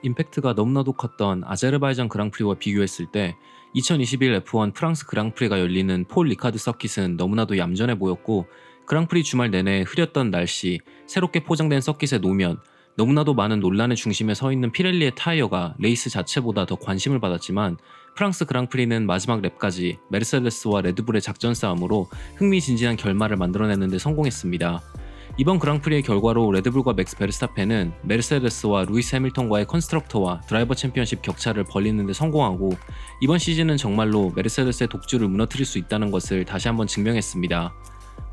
임팩트가 너무나도 컸던 아제르바이잔 그랑프리와 비교했을 때 2021 F1 프랑스 그랑프리가 열리는 폴 리카드 서킷은 너무나도 얌전해 보였고, 그랑프리 주말 내내 흐렸던 날씨, 새롭게 포장된 서킷의 노면, 너무나도 많은 논란의 중심에 서 있는 피렐리의 타이어가 레이스 자체보다 더 관심을 받았지만, 프랑스 그랑프리는 마지막 랩까지 메르세데스와 레드불의 작전 싸움으로 흥미진진한 결말을 만들어내는 데 성공했습니다. 이번 그랑프리의 결과로 레드불과 맥스 베르스타펜은 메르세데스와 루이스 해밀턴과의 컨스트럭터와 드라이버 챔피언십 격차를 벌리는 데 성공하고, 이번 시즌은 정말로 메르세데스의 독주를 무너뜨릴 수 있다는 것을 다시 한번 증명했습니다.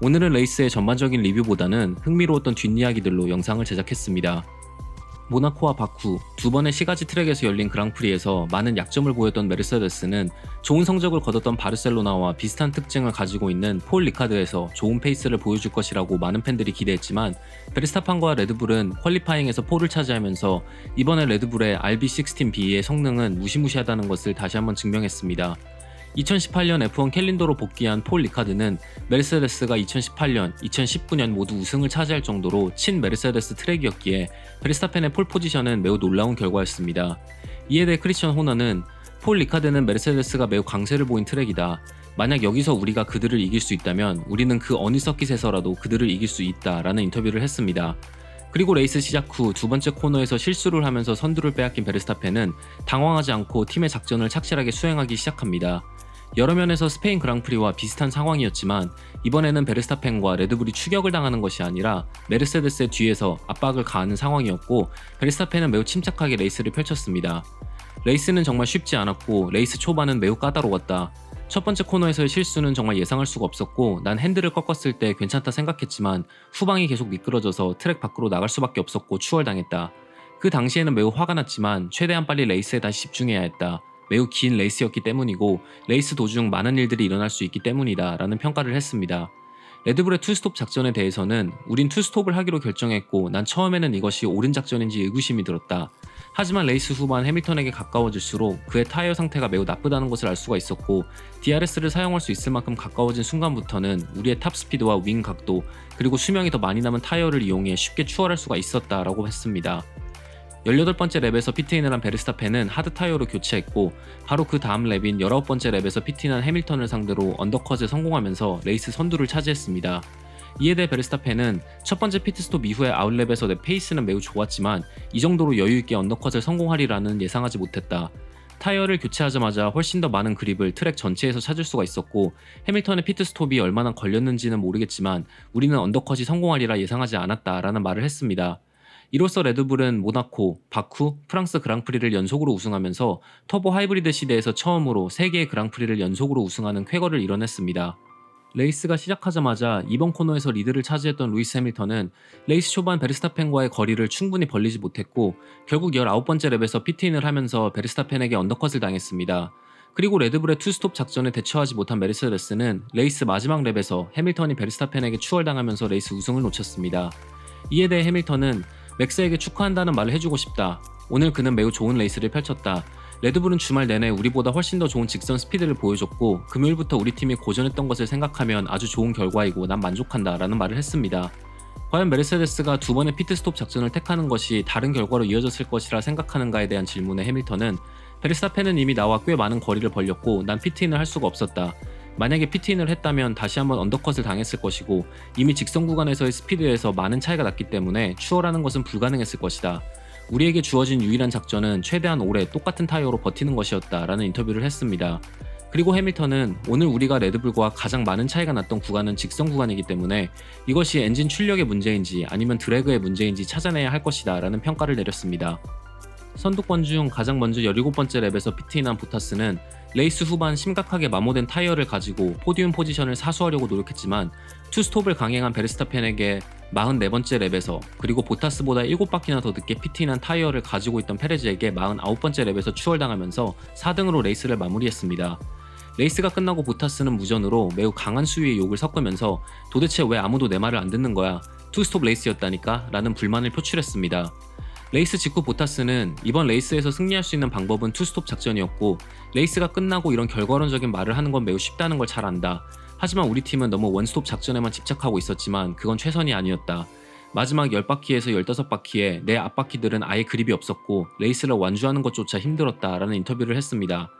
오늘은 레이스의 전반적인 리뷰보다는 흥미로웠던 뒷이야기들로 영상을 제작했습니다. 모나코와 바쿠 두 번의 시가지 트랙에서 열린 그랑프리에서 많은 약점을 보였던 메르세데스는 좋은 성적을 거뒀던 바르셀로나와 비슷한 특징을 가지고 있는 폴 리카드에서 좋은 페이스를 보여줄 것이라고 많은 팬들이 기대했지만, 베르스타펜과 레드불은 퀄리파잉에서 폴을 차지하면서 이번에 레드불의 RB16B의 성능은 무시무시하다는 것을 다시 한번 증명했습니다. 2018년 F1 캘린더로 복귀한 폴 리카드는 메르세데스가 2018년, 2019년 모두 우승을 차지할 정도로 친 메르세데스 트랙이었기에 베르스타펜의 폴 포지션은 매우 놀라운 결과였습니다. 이에 대해 크리스천 호너는 폴 리카드는 메르세데스가 매우 강세를 보인 트랙이다. 만약 여기서 우리가 그들을 이길 수 있다면 우리는 그 어느 서킷에서라도 그들을 이길 수 있다라는 인터뷰를 했습니다. 그리고 레이스 시작 후 두 번째 코너에서 실수를 하면서 선두를 빼앗긴 베르스타펜은 당황하지 않고 팀의 작전을 착실하게 수행하기 시작합니다. 여러 면에서 스페인 그랑프리와 비슷한 상황이었지만, 이번에는 베르스타펜과 레드불이 추격을 당하는 것이 아니라 메르세데스의 뒤에서 압박을 가하는 상황이었고, 베르스타펜은 매우 침착하게 레이스를 펼쳤습니다. 레이스는 정말 쉽지 않았고 레이스 초반은 매우 까다로웠다. 첫 번째 코너에서의 실수는 정말 예상할 수가 없었고, 난 핸들을 꺾었을 때 괜찮다 생각했지만 후방이 계속 미끄러져서 트랙 밖으로 나갈 수밖에 없었고 추월당했다. 그 당시에는 매우 화가 났지만 최대한 빨리 레이스에 다시 집중해야 했다. 매우 긴 레이스였기 때문이고 레이스 도중 많은 일들이 일어날 수 있기 때문이다 라는 평가를 했습니다. 레드불의 투스톱 작전에 대해서는 우린 투스톱을 하기로 결정했고 난 처음에는 이것이 옳은 작전인지 의구심이 들었다. 하지만 레이스 후반 해밀턴에게 가까워질수록 그의 타이어 상태가 매우 나쁘다는 것을 알 수가 있었고, DRS를 사용할 수 있을 만큼 가까워진 순간부터는 우리의 탑 스피드와 윙 각도, 그리고 수명이 더 많이 남은 타이어를 이용해 쉽게 추월할 수가 있었다라고 했습니다. 18번째 랩에서 피트인을 한 베르스타펜은 하드 타이어로 교체했고, 바로 그 다음 랩인 19번째 랩에서 피트인한 해밀턴을 상대로 언더컷에 성공하면서 레이스 선두를 차지했습니다. 이에 대해 베르스타펜은 첫 번째 피트스톱 이후의 아웃랩에서 내 페이스는 매우 좋았지만 이 정도로 여유있게 언더컷을 성공하리라는 예상하지 못했다. 타이어를 교체하자마자 훨씬 더 많은 그립을 트랙 전체에서 찾을 수가 있었고, 해밀턴의 피트스톱이 얼마나 걸렸는지는 모르겠지만 우리는 언더컷이 성공하리라 예상하지 않았다라는 말을 했습니다. 이로써 레드불은 모나코, 바쿠, 프랑스 그랑프리를 연속으로 우승하면서 터보 하이브리드 시대에서 처음으로 3개의 그랑프리를 연속으로 우승하는 쾌거를 이뤄냈습니다. 레이스가 시작하자마자 이번 코너에서 리드를 차지했던 루이스 해밀턴은 레이스 초반 베르스타펜과의 거리를 충분히 벌리지 못했고, 결국 19번째 랩에서 피트인을 하면서 베르스타펜에게 언더컷을 당했습니다. 그리고 레드불의 투스톱 작전에 대처하지 못한 메르세데스는 레이스 마지막 랩에서 해밀턴이 베르스타펜에게 추월당하면서 레이스 우승을 놓쳤습니다. 이에 대해 해밀턴은 맥스에게 축하한다는 말을 해주고 싶다. 오늘 그는 매우 좋은 레이스를 펼쳤다. 레드불은 주말 내내 우리보다 훨씬 더 좋은 직선 스피드를 보여줬고 금요일부터 우리 팀이 고전했던 것을 생각하면 아주 좋은 결과이고 난 만족한다 라는 말을 했습니다. 과연 메르세데스가 두 번의 피트스톱 작전을 택하는 것이 다른 결과로 이어졌을 것이라 생각하는가에 대한 질문에 해밀턴은 베르스타펜은 이미 나와 꽤 많은 거리를 벌렸고 난 피트인을 할 수가 없었다. 만약에 피트인을 했다면 다시 한번 언더컷을 당했을 것이고 이미 직선 구간에서의 스피드에서 많은 차이가 났기 때문에 추월하는 것은 불가능했을 것이다. 우리에게 주어진 유일한 작전은 최대한 오래 똑같은 타이어로 버티는 것이었다 라는 인터뷰를 했습니다. 그리고 해밀턴은 오늘 우리가 레드불과 가장 많은 차이가 났던 구간은 직선 구간이기 때문에 이것이 엔진 출력의 문제인지 아니면 드래그의 문제인지 찾아내야 할 것이다 라는 평가를 내렸습니다. 선두권 중 가장 먼저 17번째 랩에서 피트인한 보타스는 레이스 후반 심각하게 마모된 타이어를 가지고 포디움 포지션을 사수하려고 노력했지만 투스톱을 강행한 베르스타펜에게 44번째 랩에서, 그리고 보타스보다 7바퀴나 더 늦게 피트인한 타이어를 가지고 있던 페레즈에게 49번째 랩에서 추월당하면서 4등으로 레이스를 마무리했습니다. 레이스가 끝나고 보타스는 무전으로 매우 강한 수위의 욕을 섞으면서 도대체 왜 아무도 내 말을 안 듣는 거야? 투스톱 레이스였다니까? 라는 불만을 표출했습니다. 레이스 직후 보타스는 이번 레이스에서 승리할 수 있는 방법은 투스톱 작전이었고 레이스가 끝나고 이런 결과론적인 말을 하는 건 매우 쉽다는 걸 잘 안다. 하지만 우리 팀은 너무 원스톱 작전에만 집착하고 있었지만 그건 최선이 아니었다. 마지막 10바퀴에서 15바퀴에 내 앞바퀴들은 아예 그립이 없었고 레이스를 완주하는 것조차 힘들었다라는 인터뷰를 했습니다.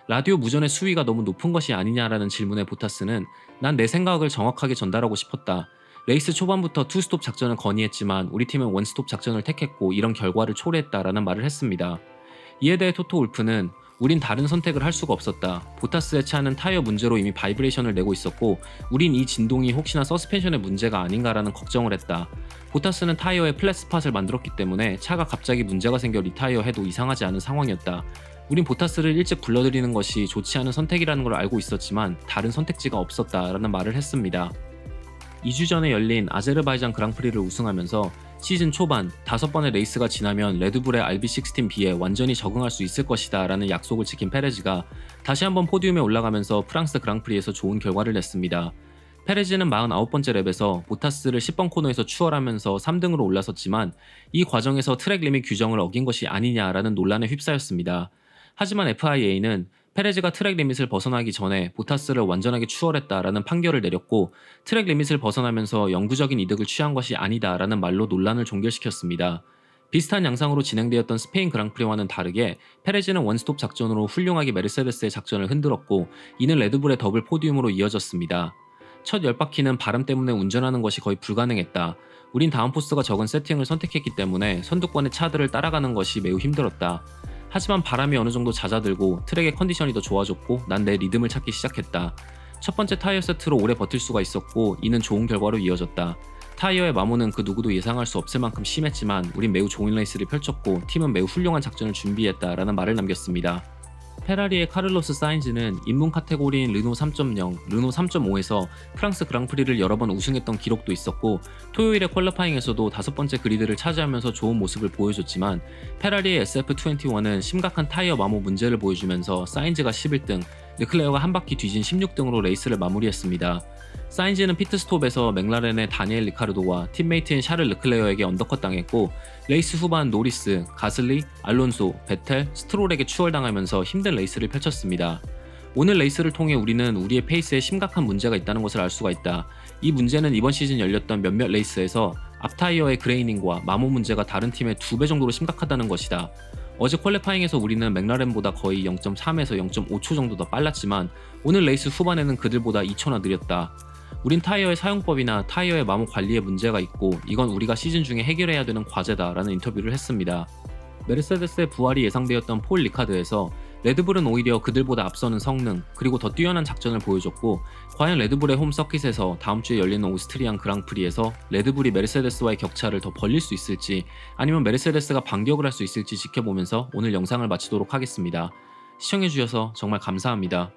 라디오 무전의 수위가 너무 높은 것이 아니냐라는 질문에 보타스는 난 내 생각을 정확하게 전달하고 싶었다. 레이스 초반부터 투스톱 작전을 건의했지만 우리 팀은 원스톱 작전을 택했고 이런 결과를 초래했다라는 말을 했습니다. 이에 대해 토토 울프는 우린 다른 선택을 할 수가 없었다. 보타스의 차는 타이어 문제로 이미 바이브레이션을 내고 있었고 우린 이 진동이 혹시나 서스펜션의 문제가 아닌가라는 걱정을 했다. 보타스는 타이어에 플랫 스팟을 만들었기 때문에 차가 갑자기 문제가 생겨 리타이어 해도 이상하지 않은 상황이었다. 우린 보타스를 일찍 불러들이는 것이 좋지 않은 선택이라는 걸 알고 있었지만 다른 선택지가 없었다라는 말을 했습니다. 2주 전에 열린 아제르바이잔 그랑프리를 우승하면서 시즌 초반 5번의 레이스가 지나면 레드불의 RB16B에 완전히 적응할 수 있을 것이다 라는 약속을 지킨 페레즈가 다시 한번 포디움에 올라가면서 프랑스 그랑프리에서 좋은 결과를 냈습니다. 페레즈는 49번째 랩에서 보타스를 10번 코너에서 추월하면서 3등으로 올라섰지만 이 과정에서 트랙 리밋 규정을 어긴 것이 아니냐라는 논란에 휩싸였습니다. 하지만 FIA는 페레즈가 트랙 리밋을 벗어나기 전에 보타스를 완전하게 추월했다라는 판결을 내렸고 트랙 리밋을 벗어나면서 영구적인 이득을 취한 것이 아니다라는 말로 논란을 종결시켰습니다. 비슷한 양상으로 진행되었던 스페인 그랑프리와는 다르게 페레즈는 원스톱 작전으로 훌륭하게 메르세데스의 작전을 흔들었고 이는 레드불의 더블 포디움으로 이어졌습니다. 첫 10바퀴는 바람 때문에 운전하는 것이 거의 불가능했다. 우린 다운포스가 적은 세팅을 선택했기 때문에 선두권의 차들을 따라가는 것이 매우 힘들었다. 하지만 바람이 어느 정도 잦아들고 트랙의 컨디션이 더 좋아졌고 난 내 리듬을 찾기 시작했다. 첫 번째 타이어 세트로 오래 버틸 수가 있었고 이는 좋은 결과로 이어졌다. 타이어의 마모는 그 누구도 예상할 수 없을 만큼 심했지만 우린 매우 좋은 레이스를 펼쳤고 팀은 매우 훌륭한 작전을 준비했다라는 말을 남겼습니다. 페라리의 카를로스 사인즈는 입문 카테고리인 르노 3.0, 르노 3.5에서 프랑스 그랑프리를 여러 번 우승했던 기록도 있었고 토요일의 퀄리파잉에서도 5번째 그리드를 차지하면서 좋은 모습을 보여줬지만 페라리의 SF21은 심각한 타이어 마모 문제를 보여주면서 사인즈가 11등, 르클레어가 한 바퀴 뒤진 16등으로 레이스를 마무리했습니다. 사인즈는 피트스톱에서 맥라렌의 다니엘 리카르도와 팀메이트인 샤를 르클레어에게 언더컷 당했고 레이스 후반 노리스, 가슬리, 알론소, 베텔, 스트롤에게 추월당하면서 힘든 레이스를 펼쳤습니다. 오늘 레이스를 통해 우리는 우리의 페이스에 심각한 문제가 있다는 것을 알 수가 있다. 이 문제는 이번 시즌 열렸던 몇몇 레이스에서 앞타이어의 그레이닝과 마모 문제가 다른 팀의 2배 정도로 심각하다는 것이다. 어제 퀄리파잉에서 우리는 맥라렌보다 거의 0.3에서 0.5초 정도 더 빨랐지만 오늘 레이스 후반에는 그들보다 2초나 느렸다. 우린 타이어의 사용법이나 타이어의 마모 관리에 문제가 있고 이건 우리가 시즌 중에 해결해야 되는 과제다라는 인터뷰를 했습니다. 메르세데스의 부활이 예상되었던 폴 리카드에서 레드불은 오히려 그들보다 앞서는 성능 그리고 더 뛰어난 작전을 보여줬고 과연 레드불의 홈 서킷에서 다음 주에 열리는 오스트리안 그랑프리에서 레드불이 메르세데스와의 격차를 더 벌릴 수 있을지 아니면 메르세데스가 반격을 할 수 있을지 지켜보면서 오늘 영상을 마치도록 하겠습니다. 시청해주셔서 정말 감사합니다.